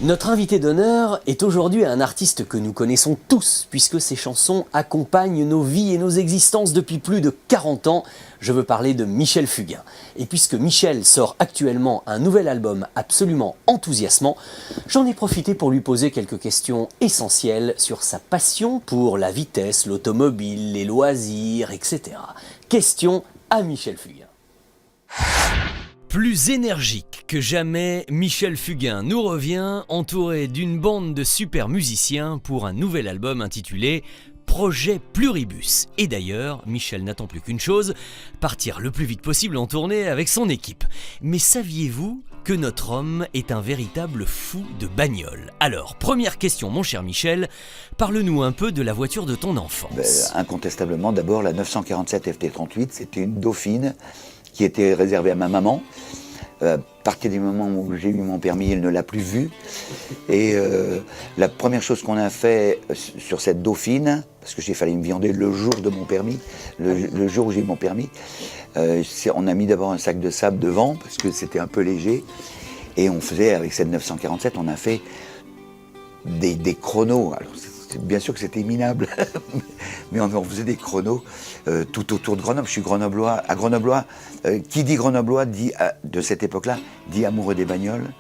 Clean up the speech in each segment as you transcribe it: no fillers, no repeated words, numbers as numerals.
Notre invité d'honneur est aujourd'hui un artiste que nous connaissons tous, puisque ses chansons accompagnent nos vies et nos existences depuis plus de 40 ans. Je veux parler de Michel Fugain. Et puisque Michel sort actuellement un nouvel album absolument enthousiasmant, j'en ai profité pour lui poser quelques questions essentielles sur sa passion pour la vitesse, l'automobile, les loisirs, etc. Question à Michel Fugain. Plus énergique que jamais, Michel Fugain nous revient entouré d'une bande de super musiciens pour un nouvel album intitulé Projet Pluribus. Et d'ailleurs, Michel n'attend plus qu'une chose, partir le plus vite possible en tournée avec son équipe. Mais saviez-vous que notre homme est un véritable fou de bagnole? Alors, première question mon cher Michel, parle-nous un peu de la voiture de ton enfance. Incontestablement, d'abord la 947 FT38, c'était une Dauphine qui était réservée à ma maman. À partir du moment où j'ai eu mon permis, elle ne l'a plus vue. Et la première chose qu'on a fait sur cette Dauphine, parce que j'ai fallu me viander le jour de mon permis, le jour où j'ai eu mon permis, on a mis d'abord un sac de sable devant, parce que c'était un peu léger. Et on faisait, avec cette 947, on a fait des chronos. Alors, bien sûr que c'était minable, mais on faisait des chronos tout autour de Grenoble. Je suis grenoblois. À Grenoblois, qui dit grenoblois dit, de cette époque-là, dit amoureux des bagnoles.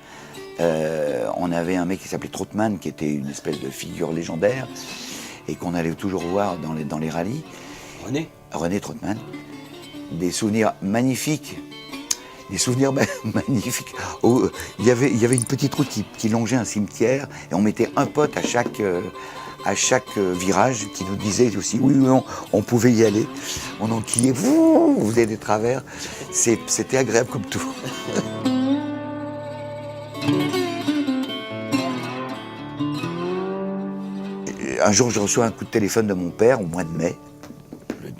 On avait un mec qui s'appelait Trottmann, qui était une espèce de figure légendaire, et qu'on allait toujours voir dans les rallyes. René Trottmann. Des souvenirs magnifiques. Des souvenirs magnifiques. Il y avait une petite route qui longeait un cimetière, et on mettait un pote à chaque virage qui nous disait aussi oui ou non, on pouvait y aller. On enquillait, vous faisait des travers. C'était agréable comme tout. Un jour, je reçois un coup de téléphone de mon père au mois de mai,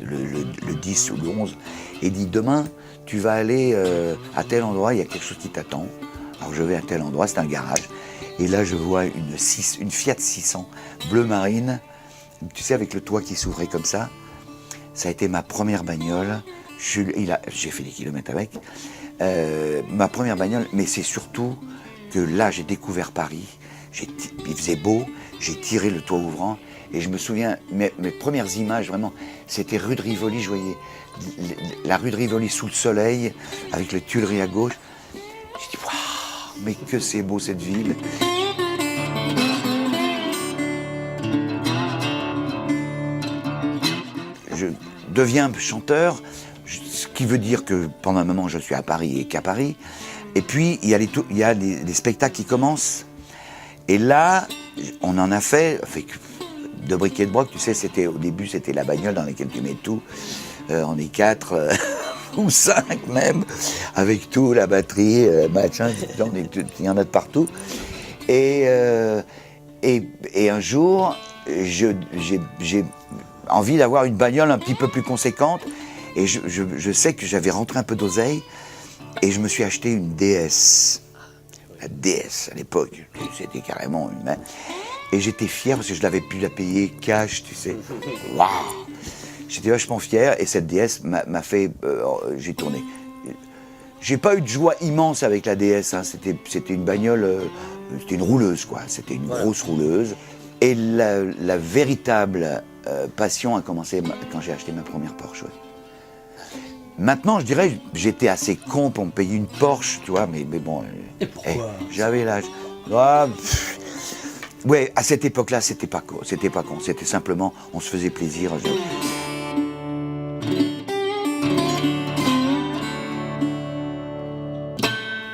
le 10 ou le 11, et il dit demain, tu vas aller à tel endroit, il y a quelque chose qui t'attend. Alors je vais à tel endroit, c'est un garage. Et là, je vois une Fiat 600 bleu marine, tu sais, avec le toit qui s'ouvrait comme ça. Ça a été ma première bagnole. J'ai fait des kilomètres avec. Ma première bagnole, mais c'est surtout que là, j'ai découvert Paris. Il faisait beau, j'ai tiré le toit ouvrant. Et je me souviens, mes premières images, vraiment, c'était rue de Rivoli. Je voyais la rue de Rivoli sous le soleil, avec le Tuileries à gauche. J'ai dit, waouh! Mais que c'est beau cette ville. Je deviens chanteur, ce qui veut dire que pendant un moment je suis à Paris et qu'à Paris. Et puis il y a les spectacles qui commencent. Et là, on en a fait de briques et de broc. Tu sais, au début c'était la bagnole dans laquelle tu mets tout. On est 4. Ou 5 même, avec tout, la batterie, machin, il y en a de partout. Et un jour, j'ai envie d'avoir une bagnole un petit peu plus conséquente, et je sais que j'avais rentré un peu d'oseille, et je me suis acheté une DS. La DS, à l'époque, c'était carrément une main. Et j'étais fier, parce que je l'avais pu la payer cash, tu sais. Waouh! J'étais vachement fier, et cette DS m'a fait... j'ai tourné. J'ai pas eu de joie immense avec la DS, hein. C'était une bagnole... c'était une rouleuse, quoi. C'était une grosse rouleuse. Et la véritable passion a commencé quand j'ai acheté ma première Porsche. Ouais. Maintenant, je dirais, j'étais assez con pour me payer une Porsche, tu vois, mais bon... Et pourquoi j'avais l'âge. Ouais, à cette époque-là, c'était pas con. C'était simplement, on se faisait plaisir.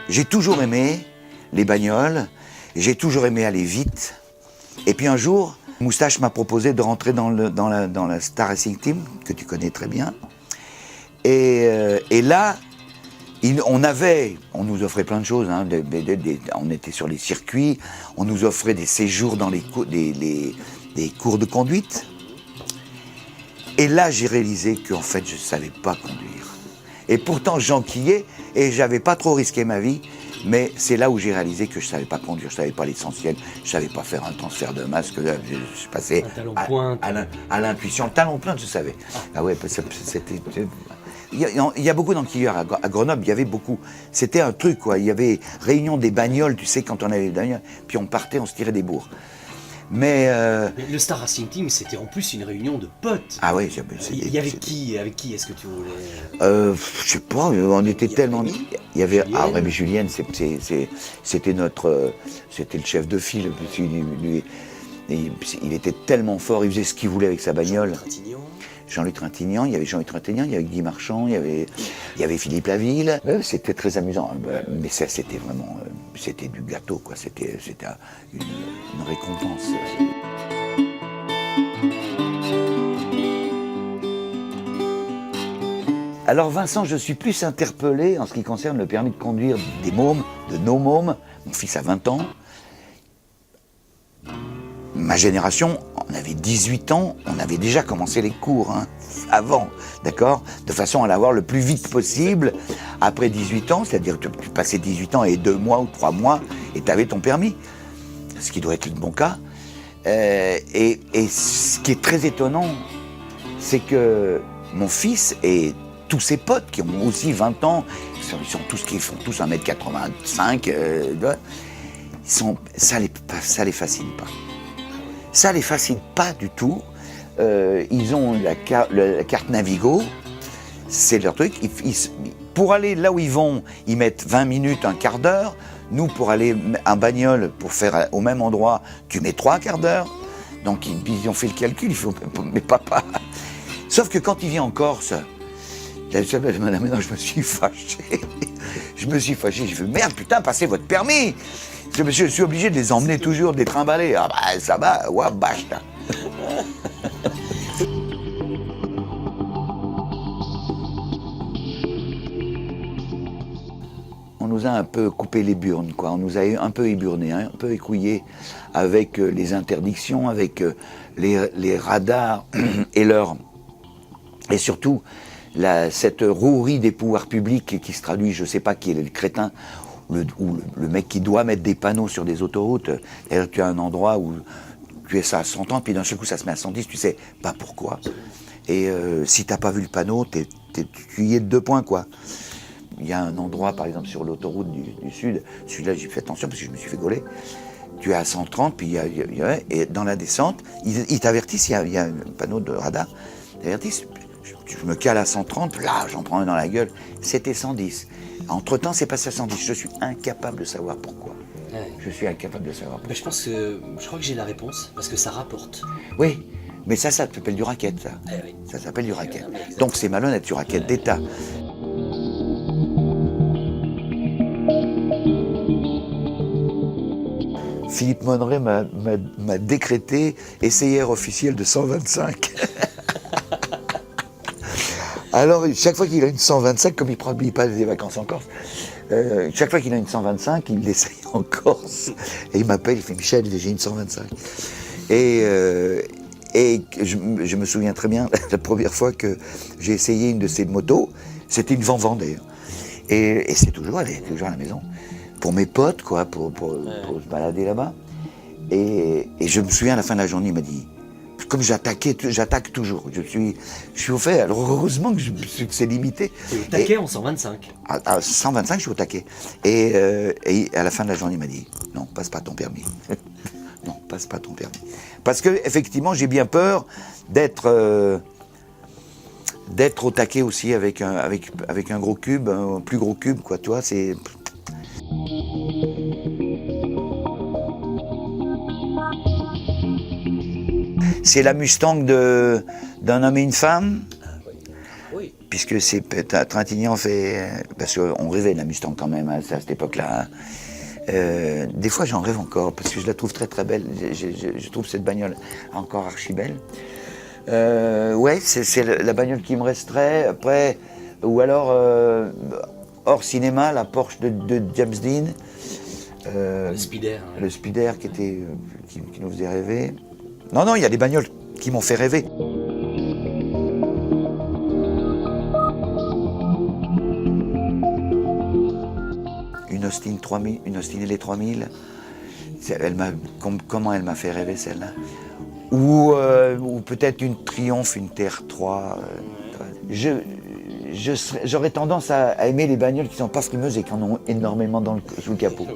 J'ai toujours aimé les bagnoles, j'ai toujours aimé aller vite. Et puis un jour, Moustache m'a proposé de rentrer dans la Star Racing Team, que tu connais très bien. Et là, on nous offrait plein de choses. Hein, on était sur les circuits, on nous offrait des séjours dans les cours de conduite. Et là, j'ai réalisé qu'en fait, je ne savais pas conduire. Et pourtant, j'enquillais et j'avais pas trop risqué ma vie. Mais c'est là où j'ai réalisé que je savais pas conduire, je savais pas l'essentiel, je savais pas faire un transfert de masse, que je passais à l'intuition. Le talon pointe, je savais. Ah ouais, il y a beaucoup d'enquilleurs à Grenoble, il y avait beaucoup. C'était un truc, quoi. Il y avait réunion des bagnoles, tu sais, quand on avait des bagnoles, puis on partait, on se tirait des bourres. Mais le Star Racing Team, c'était en plus une réunion de potes. ah oui, Il y avait qui avec qui est-ce que tu voulais je sais pas, on était tellement. Il y avait Julienne. mais Julienne, c'était notre, c'était le chef de file. Il était tellement fort, il faisait ce qu'il voulait avec sa bagnole. Jean-Luc Trintignant, il y avait Jean-Luc Trintignant, il y avait Guy Marchand, il y avait Philippe Laville. Ouais, c'était très amusant, mais ça c'était vraiment, c'était du gâteau, quoi. C'était une récompense. Alors Vincent, je suis plus interpellé en ce qui concerne le permis de conduire des mômes, de nos mômes. Mon fils a 20 ans. Ma génération, on avait 18 ans, on avait déjà commencé les cours, hein, avant, d'accord? De façon à l'avoir le plus vite possible, après 18 ans, c'est-à-dire que tu passais 18 ans et 2 mois ou 3 mois, et tu avais ton permis, ce qui doit être le bon cas. Et ce qui est très étonnant, c'est que mon fils et tous ses potes qui ont aussi 20 ans, ils font tous 1m85, ça les fascine pas. Ça les fascine pas du tout. Ils ont la carte Navigo, c'est leur truc. Pour aller là où ils vont, ils mettent 20 minutes, un quart d'heure. Nous, pour aller en bagnole, pour faire au même endroit, tu mets 3 quarts d'heure. Donc ils ont fait le calcul, il faut, mais papa. Sauf que quand il vient en Corse, maintenant je me suis fâché. Je me suis fâché, j'ai fait merde, putain, passez votre permis. Je suis obligé de les emmener toujours, de les trimballer. Ah bah ça va, ouais, basta. On nous a un peu coupé les burnes, quoi. On nous a un peu éburnés, hein, un peu écouillés avec les interdictions, avec les radars et surtout cette rouerie des pouvoirs publics qui se traduit, je sais pas qui est le crétin, ou le mec qui doit mettre des panneaux sur des autoroutes. D'ailleurs, tu as un endroit où tu es ça à 130, puis d'un seul coup ça se met à 110, tu sais pas pourquoi. Et si t'as pas vu le panneau, tu y es de 2 points, quoi. Il y a un endroit, par exemple, sur l'autoroute du Sud, celui-là j'ai fait attention parce que je me suis fait gauler. Tu es à 130, puis et dans la descente, ils t'avertissent, il y a un panneau de radar, ils t'avertissent. Je me cale à 130, là j'en prends un dans la gueule, c'était 110. Entre-temps, c'est passé à 110. Je suis incapable de savoir pourquoi. Ouais. Je suis incapable de savoir pourquoi. Je crois que j'ai la réponse, parce que ça rapporte. Oui, mais ça s'appelle du racket, ça. Oui. Ça s'appelle du racket. Donc c'est malhonnête, du racket d'État. Philippe Monneret m'a décrété essayeur officiel de 125. Alors, chaque fois qu'il a une 125, comme il passe des vacances en Corse, chaque fois qu'il a une 125, il l'essaye en Corse. Et il m'appelle, il fait « Michel, j'ai une 125 ». Et je me souviens très bien, la première fois que j'ai essayé une de ces motos, c'était une Van d'ailleurs. Et c'est toujours, elle est toujours à la maison. Pour mes potes, quoi, pour se balader là-bas. Et je me souviens, à la fin de la journée, il m'a dit... Comme j'attaque toujours. Je suis au fait. Alors heureusement que c'est limité. Tu es au taquet en 125. À 125, je suis au taquet. Et à la fin de la journée, il m'a dit non, passe pas ton permis. Non, passe pas ton permis. Parce que effectivement, j'ai bien peur d'être au taquet aussi avec un gros cube, un plus gros cube, quoi. Tu vois, c'est. C'est la Mustang d'un homme et une femme. Oui. Puisque c'est Trintignant fait. Parce qu'on rêvait de la Mustang quand même à cette époque-là. Des fois j'en rêve encore parce que je la trouve très très belle. Je trouve cette bagnole encore archi belle. Ouais, c'est la bagnole qui me resterait. Après, ou alors hors cinéma, la Porsche de James Dean. Le Spider. Hein. Le Spider qui nous faisait rêver. Non, il y a des bagnoles qui m'ont fait rêver. Une Austin 3000, une Austin LA 3000. Comment elle m'a fait rêver celle-là. Ou peut-être une Triumph, une TR3. j'aurais tendance à aimer les bagnoles qui ne sont pas frimeuses et qui en ont énormément sous le capot.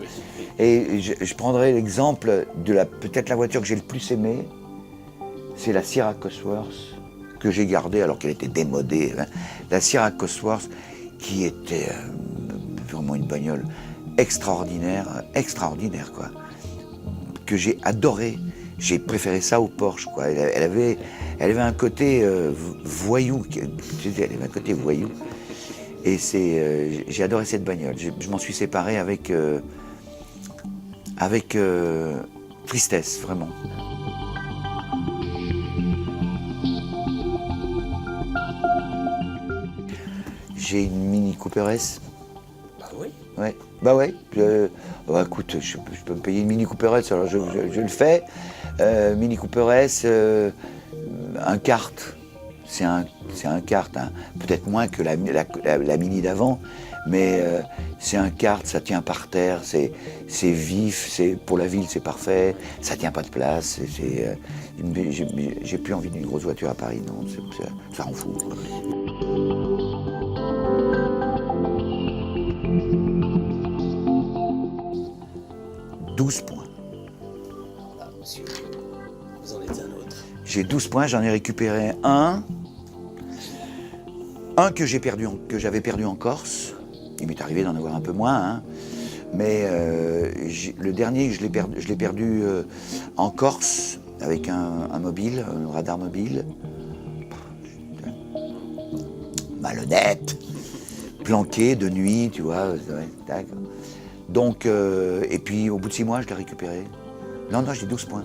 Et je prendrais l'exemple de peut-être la voiture que j'ai le plus aimée, c'est la Sierra Cosworth, que j'ai gardée alors qu'elle était démodée. Hein. La Sierra Cosworth, qui était vraiment une bagnole extraordinaire quoi, que j'ai adoré. J'ai préféré ça au Porsche, quoi. Elle avait un côté voyou, elle avait un côté voyou. Et j'ai adoré cette bagnole. Je m'en suis séparé avec tristesse, vraiment. J'ai une Mini Cooper S. Bah oui. Ouais. Bah ouais. Écoute, je peux me payer une Mini Cooper S, alors je le fais. Mini Cooper S, un kart. C'est un kart, hein. Peut-être moins que la Mini d'avant, mais c'est un kart, ça tient par terre, c'est vif, pour la ville c'est parfait, ça tient pas de place. J'ai plus envie d'une grosse voiture à Paris, non, ça rend fou. « 12 points. Ah, monsieur, vous en êtes un autre. J'ai 12 points, j'en ai récupéré un que j'avais perdu en Corse. Il m'est arrivé d'en avoir un peu moins, hein. Mais le dernier, je l'ai perdu en Corse avec un radar mobile. Malhonnête, planqué de nuit, tu vois. Tac. Donc, et puis au bout de 6 mois, je l'ai récupéré. Non, j'ai 12 points.